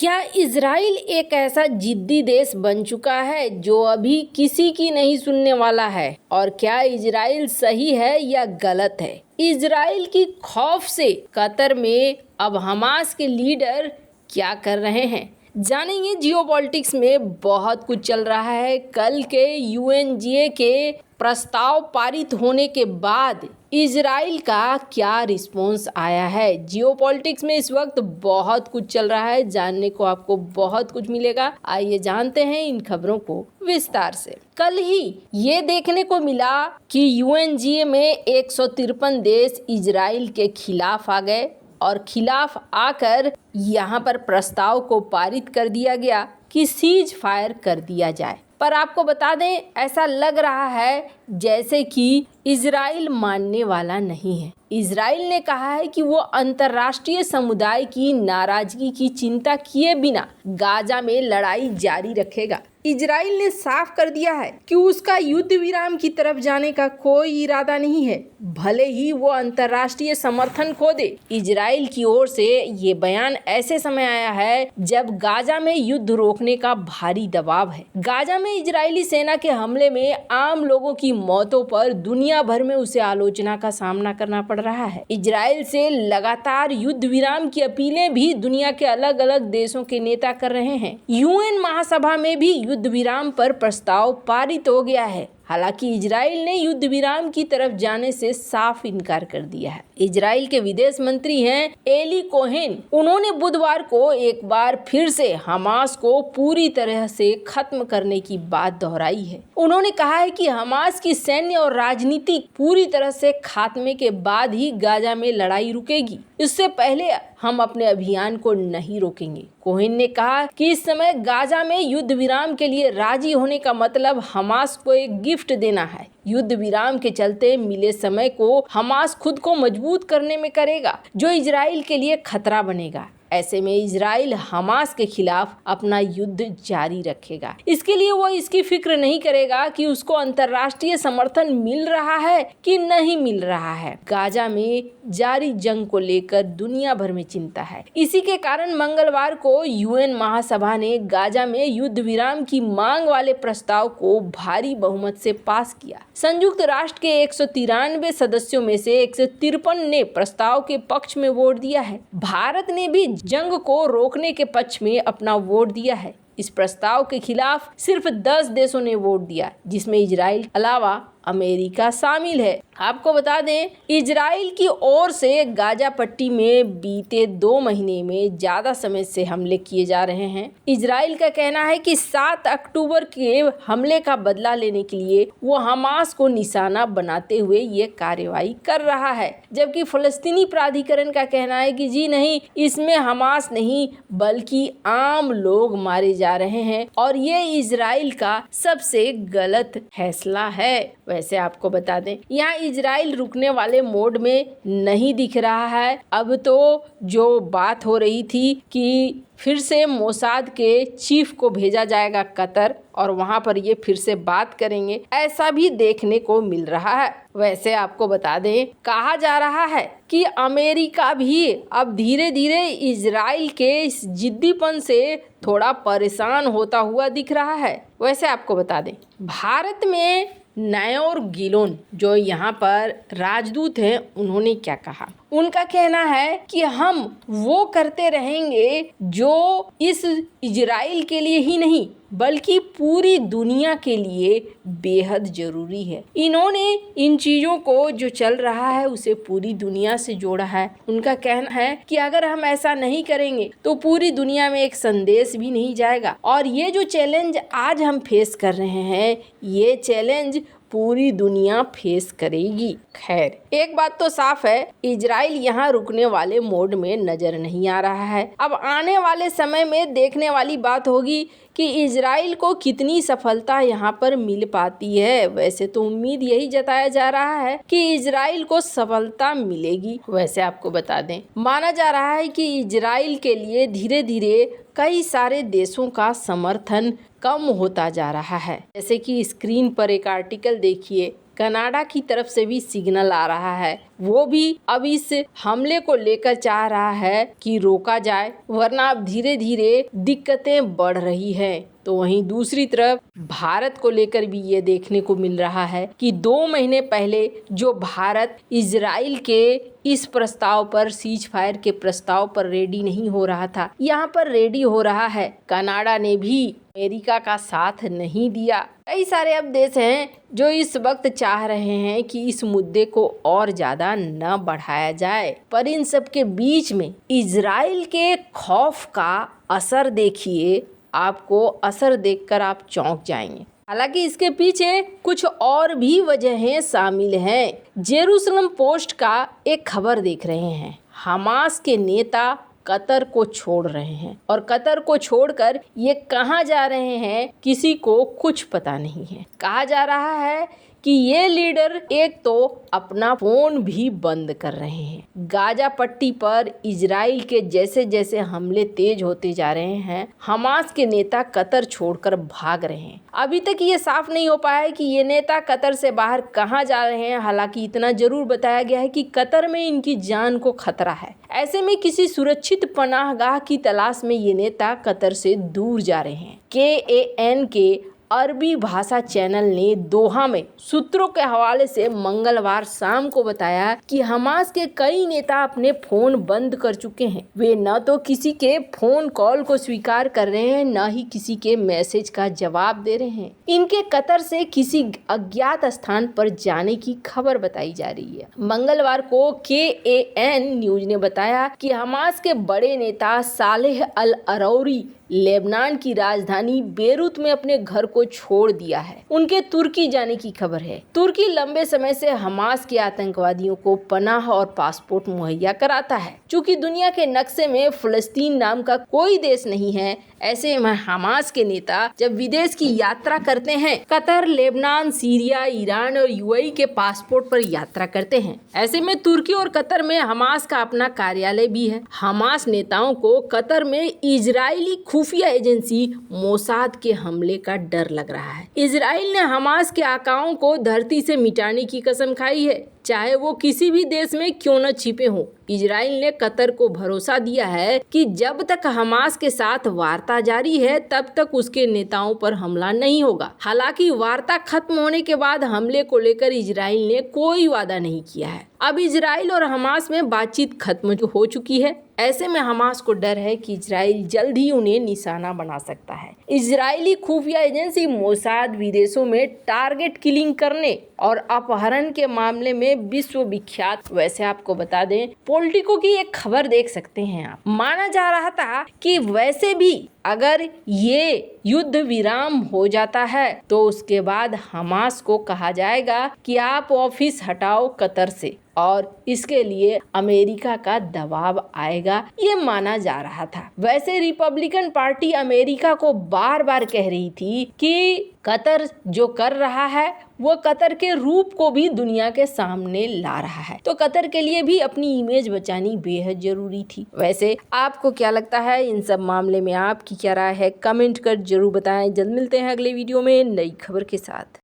क्या इजराइल एक ऐसा जिद्दी देश बन चुका है जो अभी किसी की नहीं सुनने वाला है? और क्या इजराइल सही है या गलत है? इजराइल की खौफ से कतर में अब हमास के लीडर क्या कर रहे हैं, जानेंगे। जियोपॉलिटिक्स में बहुत कुछ चल रहा है। कल के यूएनजीए के प्रस्ताव पारित होने के बाद इजराइल का क्या रिस्पॉन्स आया है। जियोपॉलिटिक्स में इस वक्त बहुत कुछ चल रहा है, जानने को आपको बहुत कुछ मिलेगा। आइए जानते हैं इन खबरों को विस्तार से। कल ही ये देखने को मिला कि यूएनजीए में 153 देश इजराइल के खिलाफ आ गए और खिलाफ आकर यहाँ पर प्रस्ताव को पारित कर दिया गया कि सीज फायर कर दिया जाए। पर आपको बता दें, ऐसा लग रहा है जैसे कि इजराइल मानने वाला नहीं है। इजराइल ने कहा है कि वो अंतर्राष्ट्रीय समुदाय की नाराजगी की चिंता किए बिना गाजा में लड़ाई जारी रखेगा। इजराइल ने साफ कर दिया है कि उसका युद्ध विराम की तरफ जाने का कोई इरादा नहीं है, भले ही वो अंतर्राष्ट्रीय समर्थन खो दे। इजराइल की ओर से ये बयान ऐसे समय आया है जब गाजा में युद्ध रोकने का भारी दबाव है। गाजा में इजरायली सेना के हमले में आम लोगों की मौतों पर दुनिया भर में उसे आलोचना का सामना करना पड़ रहा है। इजराइल से लगातार युद्ध विराम की अपीलें भी दुनिया के अलग अलग देशों के नेता कर रहे हैं। यूएन महासभा में भी युद्ध विराम पर प्रस्ताव पारित हो गया है। हालांकि इजराइल ने युद्ध विराम की तरफ जाने से साफ इनकार कर दिया है। इजराइल के विदेश मंत्री हैं एली कोहेन। उन्होंने बुधवार को एक बार फिर से हमास को पूरी तरह से खत्म करने की बात दोहराई है। उन्होंने कहा है कि हमास की सैन्य और राजनीतिक पूरी तरह से खात्मे के बाद ही गाजा में लड़ाई रुकेगी। इससे पहले हम अपने अभियान को नहीं रोकेंगे। कोहेन ने कहा कि इस समय गाजा में युद्ध विराम के लिए राजी होने का मतलब हमास को एक गिफ्ट देना है। युद्ध विराम के चलते मिले समय को हमास खुद को मजबूत करने में करेगा, जो इजराइल के लिए खतरा बनेगा। ऐसे में इजराइल हमास के खिलाफ अपना युद्ध जारी रखेगा। इसके लिए वो इसकी फिक्र नहीं करेगा कि उसको अंतर्राष्ट्रीय समर्थन मिल रहा है कि नहीं मिल रहा है। गाजा में जारी जंग को लेकर दुनिया भर में चिंता है। इसी के कारण मंगलवार को यूएन महासभा ने गाजा में युद्ध विराम की मांग वाले प्रस्ताव को भारी बहुमत से पास किया। संयुक्त राष्ट्र के 193 सदस्यों में से 153 ने प्रस्ताव के पक्ष में वोट दिया है। भारत ने भी जंग को रोकने के पक्ष में अपना वोट दिया है। इस प्रस्ताव के खिलाफ सिर्फ 10 देशों ने वोट दिया, जिसमें इजराइल अलावा अमेरिका शामिल है। आपको बता दें, इजराइल की ओर से गाजा पट्टी में बीते 2 महीने में ज्यादा समय से हमले किए जा रहे हैं। इजराइल का कहना है कि 7 अक्टूबर के हमले का बदला लेने के लिए वो हमास को निशाना बनाते हुए ये कार्रवाई कर रहा है, जबकि फलस्तीनी प्राधिकरण का कहना है कि जी नहीं, इसमें हमास नहीं बल्कि आम लोग मारे जा रहे हैं और ये इजराइल का सबसे गलत फैसला है। वैसे आपको बता दें, यहाँ इजराइल रुकने वाले मोड में नहीं दिख रहा है। अब तो जो बात हो रही थी कि फिर से मोसाद के चीफ को भेजा जाएगा कतर और वहां पर ये फिर से बात करेंगे, ऐसा भी देखने को मिल रहा है। वैसे आपको बता दें, कहा जा रहा है कि अमेरिका भी अब धीरे धीरे इजराइल के इस जिद्दीपन से थोड़ा परेशान होता हुआ दिख रहा है। वैसे आपको बता दें, भारत में नायोर गिलोन जो यहाँ पर राजदूत हैं, उन्होंने क्या कहा? उनका कहना है कि हम वो करते रहेंगे जो इस इजराइल के लिए ही नहीं बल्कि पूरी दुनिया के लिए बेहद जरूरी है। इन्होंने इन चीज़ों को जो चल रहा है उसे पूरी दुनिया से जोड़ा है। उनका कहना है कि अगर हम ऐसा नहीं करेंगे तो पूरी दुनिया में एक संदेश भी नहीं जाएगा और ये जो चैलेंज आज हम फेस कर रहे हैं, ये चैलेंज पूरी दुनिया फेस करेगी। खैर, एक बात तो साफ है, इजराइल यहाँ रुकने वाले मोड में नजर नहीं आ रहा है। अब आने वाले समय में देखने वाली बात होगी कि इजराइल को कितनी सफलता यहाँ पर मिल पाती है। वैसे तो उम्मीद यही जताया जा रहा है कि इजराइल को सफलता मिलेगी। वैसे आपको बता दें, माना जा रहा है कि इजराइल के लिए धीरे धीरे कई सारे देशों का समर्थन कम होता जा रहा है। जैसे कि स्क्रीन पर एक आर्टिकल देखिए, कनाडा की तरफ से भी सिग्नल आ रहा है। वो भी अब इस हमले को लेकर चाह रहा है कि रोका जाए, वरना अब धीरे धीरे दिक्कतें बढ़ रही हैं। तो वहीं दूसरी तरफ भारत को लेकर भी ये देखने को मिल रहा है कि 2 महीने पहले जो भारत इजराइल के इस प्रस्ताव पर, सीज फायर के प्रस्ताव पर रेडी नहीं हो रहा था, यहाँ पर रेडी हो रहा है। कनाडा ने भी अमेरिका का साथ नहीं दिया। कई सारे अब देश हैं जो इस वक्त चाह रहे हैं कि इस मुद्दे को और ज्यादा न बढ़ाया जाए, पर इन सब के बीच में इजराइल के खौफ का असर देखिए, आपको असर देखकर आप चौंक जाएंगे। हालांकि इसके पीछे कुछ और भी वजहें शामिल हैं। जेरूसलम पोस्ट का एक खबर देख रहे हैं, हमास के नेता कतर को छोड़ रहे हैं और कतर को छोड़कर ये कहाँ जा रहे हैं किसी को कुछ पता नहीं है। कहा जा रहा है कि ये लीडर एक तो अपना फोन भी बंद कर रहे हैं। गाजा पट्टी पर इजराइल के जैसे जैसे हमले तेज होते जा रहे हैं, हमास के नेता कतर छोड़कर भाग रहे हैं। अभी तक ये साफ नहीं हो पाया है कि ये नेता कतर से बाहर कहाँ जा रहे हैं। हालांकि इतना जरूर बताया गया है कि कतर में इनकी जान को खतरा है। ऐसे में किसी सुरक्षित पनाहगाह की तलाश में ये नेता कतर से दूर जा रहे हैं। KAN के अरबी भाषा चैनल ने दोहा में सूत्रों के हवाले से मंगलवार शाम को बताया कि हमास के कई नेता अपने फोन बंद कर चुके हैं। वे न तो किसी के फोन कॉल को स्वीकार कर रहे हैं, न ही किसी के मैसेज का जवाब दे रहे हैं। इनके कतर से किसी अज्ञात स्थान पर जाने की खबर बताई जा रही है। मंगलवार को KAN न्यूज ने बताया कि हमास के बड़े नेता सालेह अल अरौरी लेबनान की राजधानी बेरूत में अपने घर को छोड़ दिया है। उनके तुर्की जाने की खबर है। तुर्की लंबे समय से हमास के आतंकवादियों को पनाह और पासपोर्ट मुहैया कराता है। चूंकि दुनिया के नक्शे में फलस्तीन नाम का कोई देश नहीं है, ऐसे में हमास के नेता जब विदेश की यात्रा करते हैं, कतर, लेबनान, सीरिया, ईरान और UAE के पासपोर्ट पर यात्रा करते हैं। ऐसे में तुर्की और कतर में हमास का अपना कार्यालय भी है। हमास नेताओं को कतर में इजरायली खुफिया एजेंसी मोसाद के हमले का डर लग रहा है। इजराइल ने हमास के आकाओं को धरती से मिटाने की कसम खाई है, चाहे वो किसी भी देश में क्यों न छिपे हों। इजराइल ने कतर को भरोसा दिया है कि जब तक हमास के साथ वार्ता जारी है तब तक उसके नेताओं पर हमला नहीं होगा। हालांकि वार्ता खत्म होने के बाद हमले को लेकर इजराइल ने कोई वादा नहीं किया है। अब इजराइल और हमास में बातचीत खत्म हो चुकी है। ऐसे में हमास को डर है कि इजराइल जल्द ही उन्हें निशाना बना सकता है। इजरायली खुफिया एजेंसी मोसाद विदेशों में टारगेट किलिंग करने और अपहरण के मामले में विश्व विख्यात। वैसे आपको बता दें, पॉलिटिको की एक खबर देख सकते हैं आप। माना जा रहा था कि वैसे भी अगर ये युद्ध विराम हो जाता है तो उसके बाद हमास को कहा जाएगा कि आप ऑफिस हटाओ कतर से, और इसके लिए अमेरिका का दबाव आएगा, ये माना जा रहा था। वैसे रिपब्लिकन पार्टी अमेरिका को बार बार कह रही थी कि कतर जो कर रहा है वो कतर के रूप को भी दुनिया के सामने ला रहा है, तो कतर के लिए भी अपनी इमेज बचानी बेहद जरूरी थी। वैसे आपको क्या लगता है इन सब मामले में, आपकी क्या राय है? कमेंट कर जरूर बताएं। जल्द मिलते हैं अगले वीडियो में नई खबर के साथ।